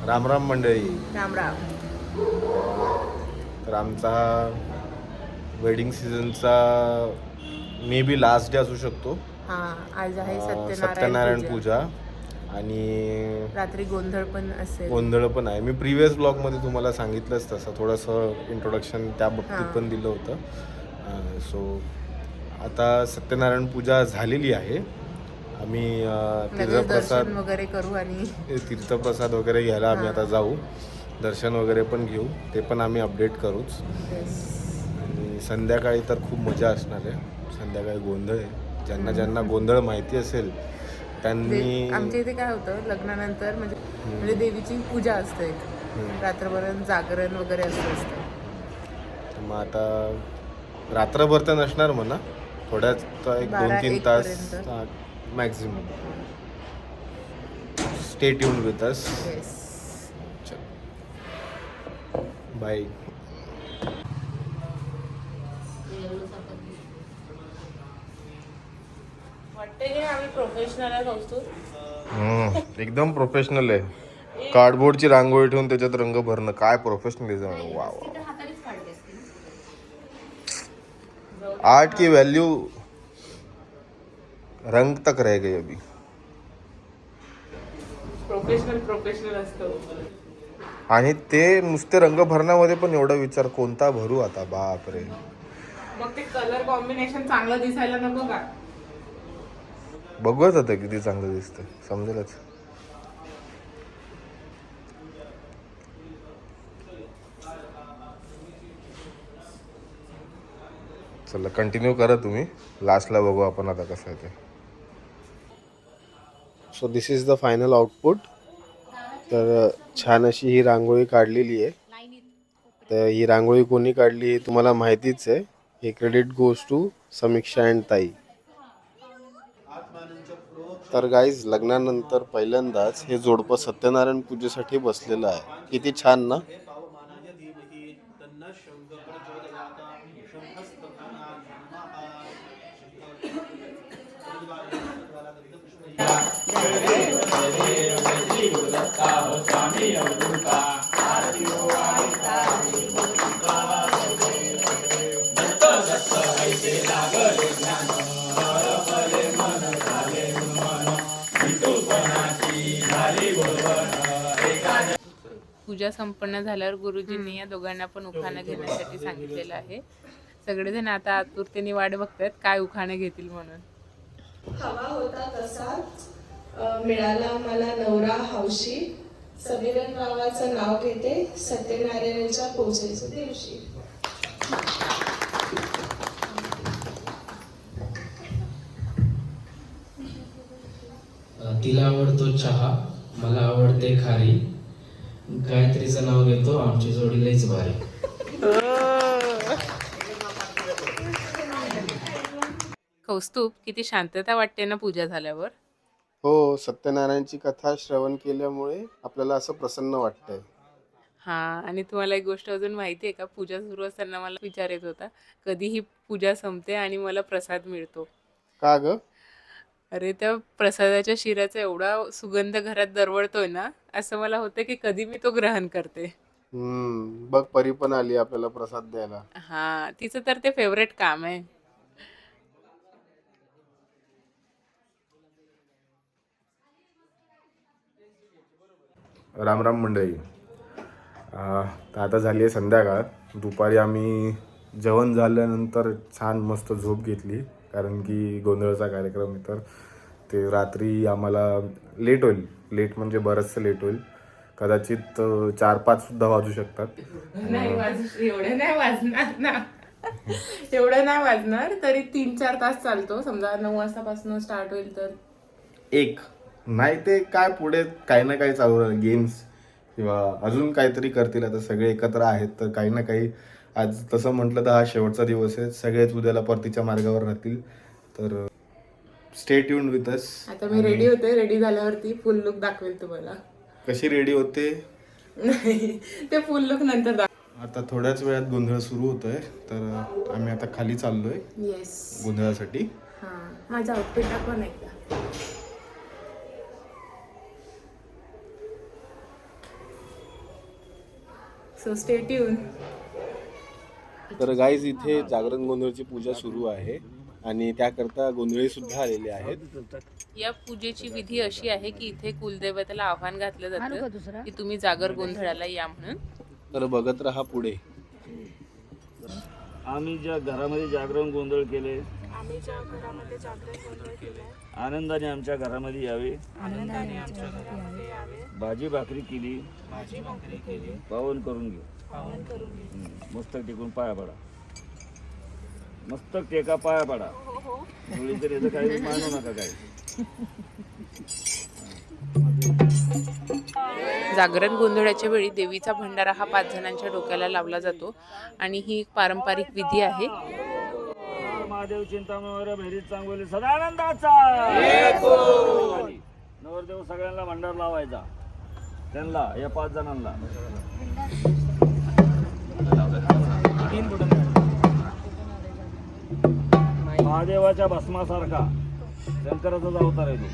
राम राम मंडळी. राम राम. तर आमचा वेडिंग सीझनचा मे बी लास्ट डे असू शकतो. हा, आज आहे सत्यनारायण पूजा आणि रात्री गोंधळ पण असेल. गोंधळ पण आहे. मी प्रिव्हियस ब्लॉगमध्ये तुम्हाला सांगितलंच तसं थोडंसं इंट्रोडक्शन त्या बाबतीत पण दिलं होतं. सो आता सत्यनारायण पूजा झालेली आहे. आम्ही तीर्थप्रसाद वगैरे करू आणि तीर्थप्रसाद वगैरे घ्यायला आम्ही आता जाऊ. दर्शन वगैरे पण घेऊ, ते पण आम्ही अपडेट करूच. आणि संध्याकाळी तर खूप मजा असणार आहे. संध्याकाळी गोंधळ आहे. ज्यांना गोंधळ माहिती असेल त्यांनी आमच्या इथे काय होतं लग्नानंतर म्हणजे देवीची पूजा असते, रात्रभर जागरण वगैरे असतं. मग आता रात्रभर तर नसणार म्हणा, थोड्याच एक 2-3 तास maximum. Stay tuned with us. Bye. वाटते की आम्ही प्रोफेशनल आहे. एकदम प्रोफेशनल आहे. कार्डबोर्डची रांगोळी ठेवून त्याच्यात रंग भरणं, काय प्रोफेशनलिझम आहे. वा वा. आर्ट की वैल्यू रंग तक रह गई अभी. प्रोफेशनल असतो. आणि ते नुसते रंग भरण्यामध्ये पण एवढा विचार कोणता भरू आता, बाप रे. मग ते कलर कॉम्बिनेशन चांगलं दिसायला नको का? बघूच आता किती चांगलं दिसतंय, समजेलच. चला कंटिन्यू करा तुम्ही, लास्टला बघू आपण आता कसं आहे ते. So this is the final output. तर छान अशी ही रांगोळी काढलेली आहे. तर ही रांगोळी कोणी काढली हे तुम्हाला माहितीच आहे. हे credit goes to Samiksha and ताई. तर गाईज, लग्नानंतर पहिल्यांदाच हे जोडपं सत्यनारायण पूजेसाठी बसलेलं आहे. किती छान ना. पूजा संपन्न झाल्यावर गुरुजींनी या दोघांना पण उखाणा घेण्यासाठी सांगितलेलं आहे. सगळेजण आता आतुरतेने वाट बघतात काय उखाणे घेतील म्हणून. हवा होता तसा मिळाला मला नवरा हौशी. समीरन रावाचं नाव घेते सत्यनारायणाच्या पूजेच्या दिवशी. तिला आवडतो चहा, मला आवडते खारी. गायत्रीचं नाव घेतो, आमची जोडी लईच भारी. कौस्तुभ, किती शांतता वाटते ना पूजा झाल्यावर. हो, सत्यनारायणची कथा श्रवण केल्यामुळे आपल्याला असं प्रसन्न वाटतंय. हा, आणि तुम्हाला एक गोष्ट अजून माहिती आहे का, पूजा सुरू असताना मला विचार येत होता कधी ही पूजा संपते आणि मला प्रसाद मिळतो. का ग? अरे, त्या प्रसादाच्या शिऱ्याचा एवढा सुगंध घरात दरवळतोय ना, असं मला होतं की कधी मी तो ग्रहण करते. बघ, परी पण आली आपल्याला प्रसाद द्यायला. हा, तिचं तर ते फेवरेट काम आहे. राम राम मंडळी. तर आता झाली आहे संध्याकाळ. दुपारी आम्ही जेवण झाल्यानंतर छान मस्त झोप घेतली, कारण की गोंधळाचा कार्यक्रम आहे. तर ते रात्री आम्हाला लेट होईल. लेट म्हणजे बरंचसं लेट होईल. कदाचित 4-5 सुद्धा वाजू शकतात. एवढं नाही वाजणार ना. एवढं नाही वाजणार, तरी 3-4 तास चालतो. समजा 9 वाजतापासून स्टार्ट होईल तर एक नाही, ते काय पुढे काही ना काही चालू राहील, गेम्स किंवा अजून काहीतरी करतील. आता सगळे एकत्र आहेत तर काही ना काही. आज तसं म्हटलं तर हा शेवटचा दिवस आहे. सगळेच उद्याला परतीच्या मार्गावर राहतील. तर स्टे ट्यून्ड विथ अस. आता मी रेडी होते. रेडी झाल्यावरती फुल लुक दाखवेल तुम्हाला. कशी रेडी होते नाही, ते फुल लुक नंतर दाखव. आता थोड्याच वेळात गोंधळ सुरू होतोय. तर आम्ही आता खाली चाललोय गोंधळासाठी. हा, माझा आउटफिट दाखवा नाही का. So stay tune. तर गाईज इथे जागरण गोंधळची पूजा सुरू आहे आणि त्याकरता गोंधळी सुद्धा आलेले आहेत. या पूजेची विधी अशी आहे की इथे कुलदेवतेला आव्हान घातलं जातं की तुम्ही जागर गोंधळाला या म्हणून. तर बघत राहा पुढे. आम्ही ज्या घरामध्ये जागरण गोंधळ केले, आनंदाने आमच्या घरामध्ये यावे. भाजी भाकरी केली, पावन करून घेऊ. मस्तक टेकून पाया पडा. मस्तक टेका, पाया पडा. मुली तर याचं काही मानू नका काही. जागरण गोंधळाच्या वेळी देवीचा भंडारा हा 5 जणांच्या डोक्याला लावला जातो आणि ही एक पारंपरिक विधी आहे. महादेव चिंतामणी भैरीत चांगली सदानंदाचा नवरदेव सगळ्यांना भंडार लावायचा. त्यांना या 5 जणांना महादेवाच्या भस्मासारखा शंकराचाच अवतार आहे तो.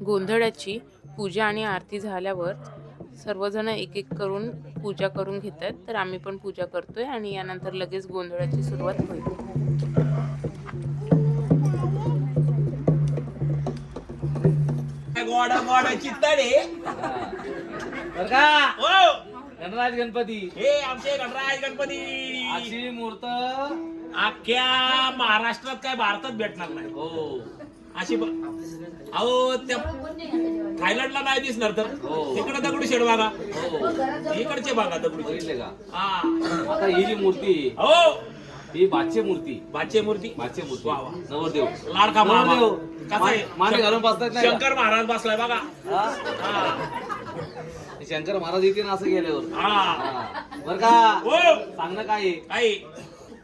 गोंधळाची पूजा आणि आरती झाल्यावर सर्वजण एक एक करून पूजा करून घेतात. तर आम्ही पण पूजा करतोय आणि यानंतर लगेच गोंधळाची सुरुवात होईल. गणराज गणपती हे आमचे गणराज गणपती अशी मूर्त अख्ख्या महाराष्ट्रात काय भारतात भेटणार नाही. हो अशी अहो त्या थायलंडला नाही दिसणार तर तिकडे दगडूशेठ बागा, इकडचे बागा दगडूशेठ. बघितले का? हा आता ही जी मूर्ती हो ही बादशे मूर्ती बाचे मूर्ती वा वा. नवरदेव लाडका मामा नवरदेव. कसा आहे? माने घालून बसतात नाही का? शंकर महाराज बसलाय बघा. हा? हा शंकर महाराज येते ना असं गेल्यावर. हा बर का? हो सांग ना काय आहे? आई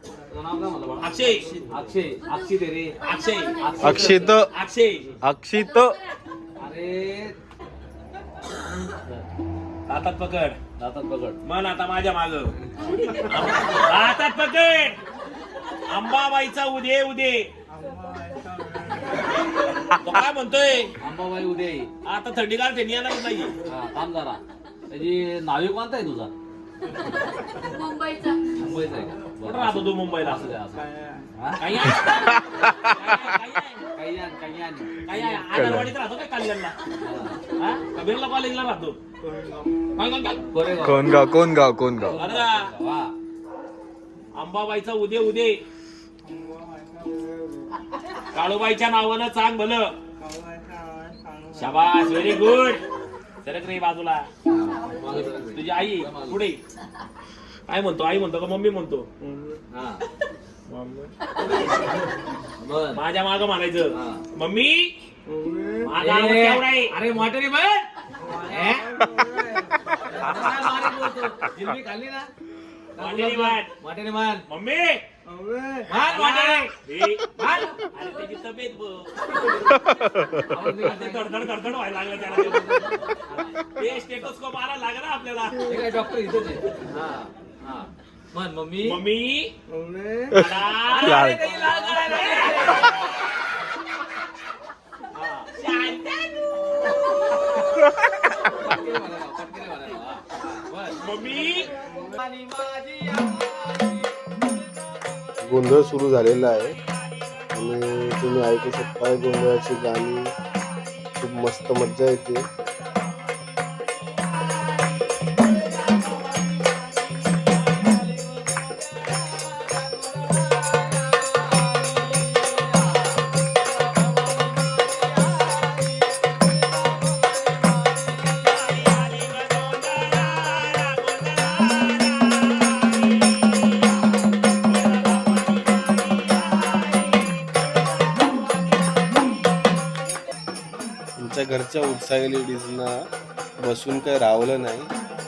तुझं नाव काय म्हणलं बाळा? अक्षय अक्षय. अक्षित आहे रे. अक्षय अक्षित अक्षय अक्षित अरे हातात पकड दातात पकड. मन आता माझ्या माग हातात पकड. अंबाबाईचा उदे उदे तो काय म्हणतोय? अंबाबाई उद्या ये. आता थंडीगार थंडी येणार नाही. हा, थांब जरा. त्याची नाविक कोणता आहे तुझा? मुंबईचा आहे का? कुठं राहतो तू मुंबईला? असं द्या, असं. हा? काही आहे? काही आण, काही आण. काही आहे? आगरवाडीत राहतो काय कल्याणला? हा? का बिर्ला कॉलेजला राहतो? काय? कोरेगाव. कोण गाव अरे वा. अंबाबाईचा उदे उदे काळूबाईच्या नावानं चांग भलं. शाबास, व्हेरी गुड. सरक रे बाजूला. मागे जरा पुढे. तुझी आई पुढे काय म्हणतो? आई म्हणतो का मम्मी म्हणतो? हा. बर. माझ्या माग म्हणायचं हा. मम्मी माझा आवाज ए, केवढा आहे? अरे मोठ्याने बघ. जिलबी खाल्ली ना? मोठ्याने मान. मोठ्याने मान. मम्मी मान मोठ्याने. ए, मान. अरे त्याची तब्येत बघ. आवाज निघत ते नाही. धडधड व्हायला लागलं त्याला. ते स्टेटोस्कोप मारायला लागला ना आपल्याला. हे काय डॉक्टर इथंच आहे. हा हा. मन मम्मी. मम्मी लाड. पटकन म्हणायला, पटकन म्हणायला. हा. बर. मम्मी गोंधळ सुरू झालेला आहे आणि तुम्ही ऐकू शकता गोंधळाची गाणी. खूप मस्त मज्जा येते. तुमच्या घरच्या उत्साही लेडीजना बसून काही रावलं नाही.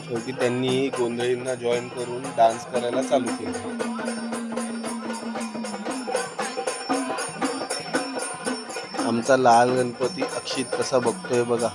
शेवटी त्यांनी गोंधळींना जॉईन करून डान्स करायला चालू केलं. आमचा लाल गणपती अक्षित कसा बघतोय बघा.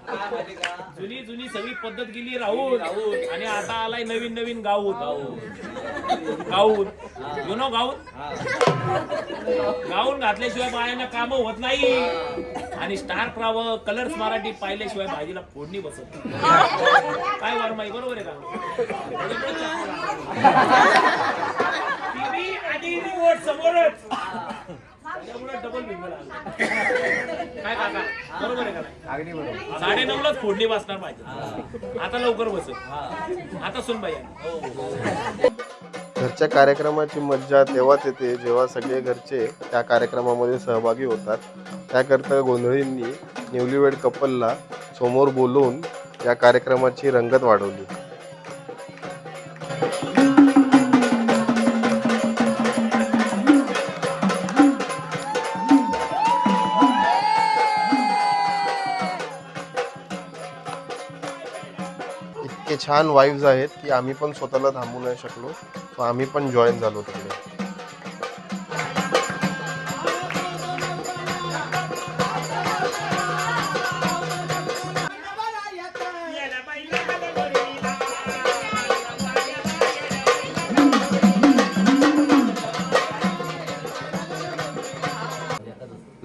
जुनी जुनी सगळी पद्धत गेली राहून आणि आता आलाय नवीन नवीन गाऊन गाऊन यु नो गाऊन गाऊन घातल्याशिवाय बायांना काम होत नाही आणि स्टार प्रवाह कलर्स मराठी पाहिल्याशिवाय भाजीला फोडणी बसत नाही. काय वरमाई बरोबर आहे का? टीव्ही आणि रिमोट समोरच त्यामुळे डबल बिंगल काय काका बरोबर आहे का? अगदी बरोबर. 9:30लाच फोडणी बसणार पाहिजे. आता लवकर बसत आता सुन बाई. घरच्या कार्यक्रमाची मज्जा तेव्हाच येते जेव्हा सगळे घरचे त्या कार्यक्रमामध्ये सहभागी होतात. त्याकरता गोंधळींनी न्यूलीवेड कपलला समोर बोलवून या कार्यक्रमाची रंगत वाढवली. इतके छान वाईब्स आहेत की आम्ही पण स्वतःला थांबू नाही शकलो. सो आम्ही पण जॉईन झालो तिकडे.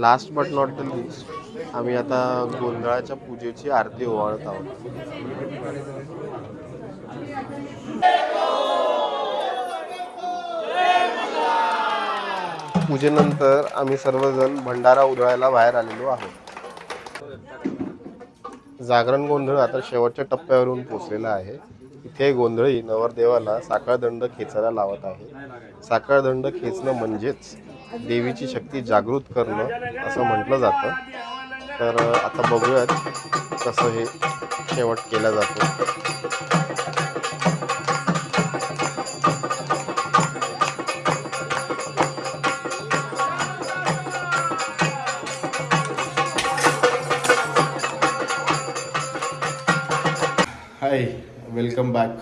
Last but not the list आम्ही आता गोंधळाच्या पूजेची आरती ओवाळत आहोत. पूजेनंतर आम्ही सर्वजण भंडारा उधळायला बाहेर आलेलो आहोत. जागरण गोंधळ आता शेवटच्या टप्प्यावरून पोचलेला आहे. इथे गोंधळी नवरदेवाला साखळदंड खेचायला लावत आहे. साखळदंड खेचणं म्हणजेच देवीची शक्ती जागृत करणं असं म्हटलं जातं. तर आता बघूयात कसं हे शेवट केला जातो. हाय, वेलकम बॅक.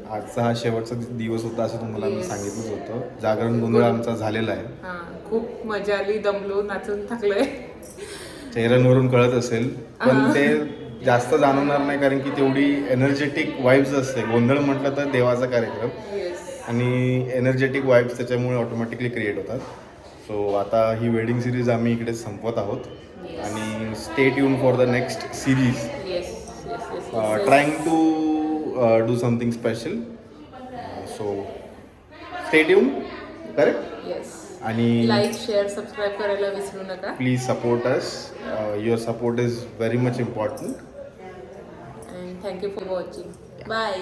आजचा हा शेवटचा दिवस होता असं तुम्हाला मी सांगितलंच होतं. जागरण गोंधळ आमचा झालेला आहे. खूप मजा आली, दमलो, नाचून थकलोय. चेहऱ्यांवरून कळत असेल पण ते जास्त जाणवणार नाही कारण की तेवढी एनर्जेटिक वाईब्स असते. गोंधळ म्हटलं तर देवाचा कार्यक्रम आणि एनर्जेटिक वाईब्स त्याच्यामुळे ऑटोमॅटिकली क्रिएट होतात. सो आता ही वेडिंग सिरीज आम्ही इकडे संपवत आहोत आणि stay tune for the next series. Trying to do something special. So stay tune. Correct. आणि लाईक, शेअर, सबस्क्राईब करायला विसरू नका. Please support us. Your support is very much important. And thank you for watching. Bye.